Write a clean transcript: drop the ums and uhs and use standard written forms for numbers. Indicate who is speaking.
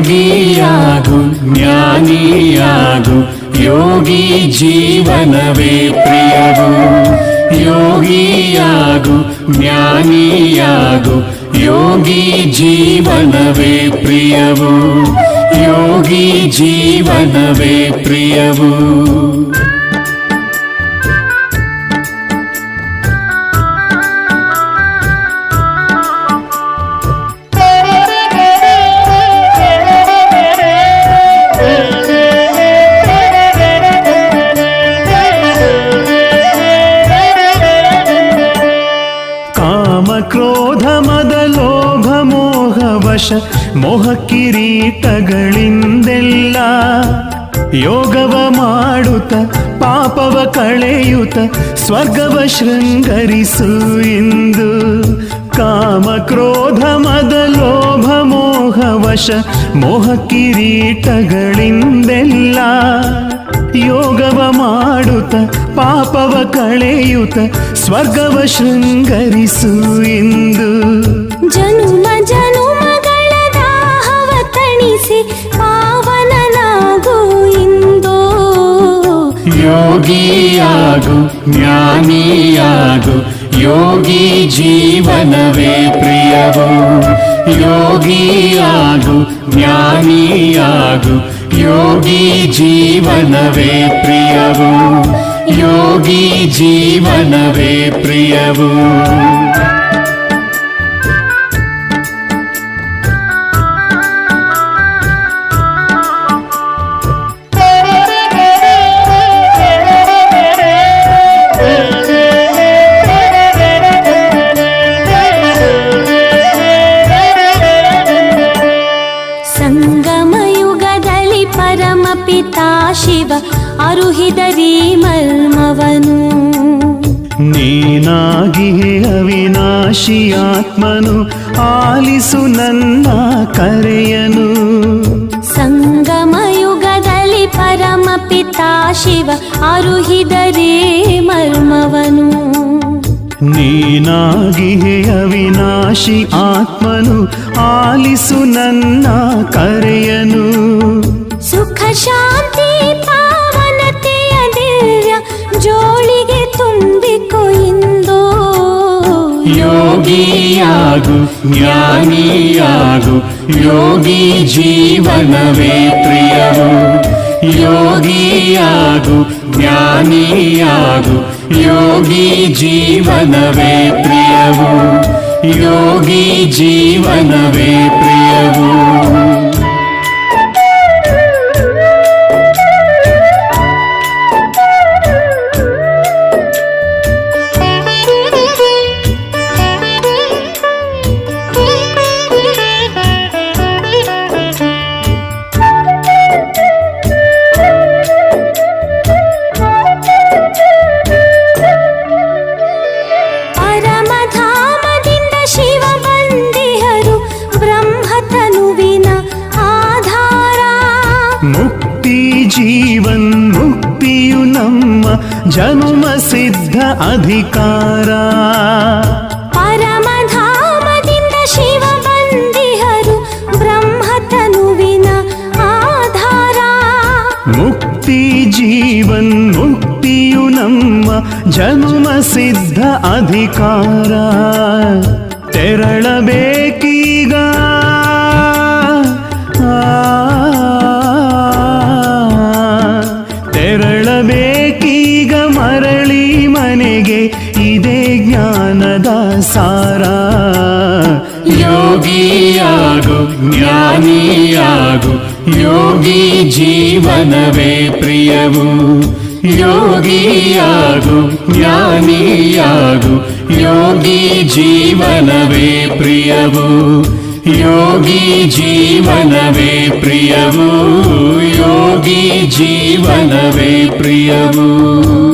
Speaker 1: ಯೋಗಿಯಾಗು ಜ್ಞಾನಿಯಾಗು ಯೋಗಿ ಜೀವನವೇ ಪ್ರಿಯವು. ಯೋಗಿಯಾಗು ಜ್ಞಾನಿಯಾಗು ಯೋಗಿ ಜೀವನವೇ ಪ್ರಿಯವು. ಯೋಗಿ ಜೀವನವೇ ಪ್ರಿಯವು.
Speaker 2: ಕ್ರೋಧ ಮದ ಲೋಭ ಮೋಹ ವಶ ಮೋಹ ಕಿರೀಟಗಳಿಂದೆಲ್ಲ ಯೋಗವ ಮಾಡುತ್ತ ಪಾಪವ ಕಳೆಯುತ್ತ ಸ್ವರ್ಗವ ಶೃಂಗರಿಸು ಇಂದು. ಕಾಮ ಕ್ರೋಧ ಮದ ಲೋಭ ಮೋಹ ವಶ ಮೋಹ ಕಿರೀಟಗಳಿಂದೆಲ್ಲ ಯೋಗವ ಮಾಡುತ್ತ ಪಾಪವ ಕಳೆಯುತ್ತ ಸ್ವರ್ಗವ ಶೃಂಗರಿಸು ಇಂದು.
Speaker 3: ಜನುಮ ಜನುಮಗಳ ದಾಹವ ತಣಿಸಿ ಪಾವನನಾಗು ಇಂದು.
Speaker 1: ಯೋಗಿಯಾಗು ಜ್ಞಾನಿಯಾಗು ಯೋಗಿ ಜೀವನವೇ ಪ್ರಿಯವು. ಯೋಗಿಯಾಗು ಜ್ಞಾನಿಯಾಗು ಯೋಗಿ ಜೀವನವೇ ಪ್ರಿಯವು. ಯೋಗಿ ಜೀವನವೇ ಪ್ರಿಯವು.
Speaker 3: ಪಿತಾ ಶಿವ ಅರುಹಿದರಿ ಮರ್ಮವನು.
Speaker 2: ನೀನಾಗಿ ಅವಿನಾಶಿ ಆತ್ಮನು ಆಲಿಸು ನನ್ನ ಕರೆಯನು.
Speaker 3: ಸಂಗಮಯುಗದಲ್ಲಿ ಪರಮ ಪಿತಾ ಶಿವ ಅರುಹಿದರಿ ಮರ್ಮವನು.
Speaker 2: ನೀನಾಗಿ ಅವಿನಾಶಿ ಆತ್ಮನು ಆಲಿಸು ನನ್ನ ಕರೆಯನು.
Speaker 3: ಸುಖ ಶಾಂತಿ ಪಾವನತೆಯ ದಿವ್ಯ ಜೋಳಿಗೆ ತುಂಬಿಕೊ ಇಂದು.
Speaker 1: ಯೋಗಿಯಾಗು ಜ್ಞಾನಿಯಾಗು ಯೋಗಿ ಜೀವನವೇ ಪ್ರಿಯವು. ಯೋಗಿಯಾಗು ಜ್ಞಾನಿಯಾಗು ಯೋಗಿ ಜೀವನವೇ ಪ್ರಿಯವು. ಯೋಗಿ ಜೀವನವೇ ಪ್ರಿಯವು.
Speaker 2: ಜೀವನ್ ಮುಕ್ತಿಯು ನಮ್ಮ ಜನುಮ ಸಿದ್ಧ ಅಧಿಕಾರ.
Speaker 3: ಪರಮಧಾಮದಿಂದ ಶಿವ ಬಂದಿಹರು ಬ್ರಹ್ಮತನುವಿನ ಆಧಾರ.
Speaker 2: ಮುಕ್ತಿ ಜೀವನ್ ಮುಕ್ತಿಯು ನಮ್ಮ ಜನುಮ ಸಿದ್ಧ ಅಧಿಕಾರ. ತೆರಳಬೇಕೀಗ ತೆರಳಬೇಕೀಗ ಮರಳಿ ಮನೆಗೆ ಇದೇ ಜ್ಞಾನದ ಸಾರ.
Speaker 1: ಯೋಗಿಯಾಗು ಜ್ಞಾನಿಯಾಗು ಯೋಗಿ ಜೀವನವೇ ಪ್ರಿಯವು. ಯೋಗಿಯಾಗು ಜ್ಞಾನಿಯಾಗು ಯೋಗಿ ಜೀವನವೇ ಪ್ರಿಯವು. ಯೋಗಿ ಜೀವನವೇ ಪ್ರಿಯವು. ಯೋಗಿ ಜೀವನವೇ ಪ್ರಿಯವು.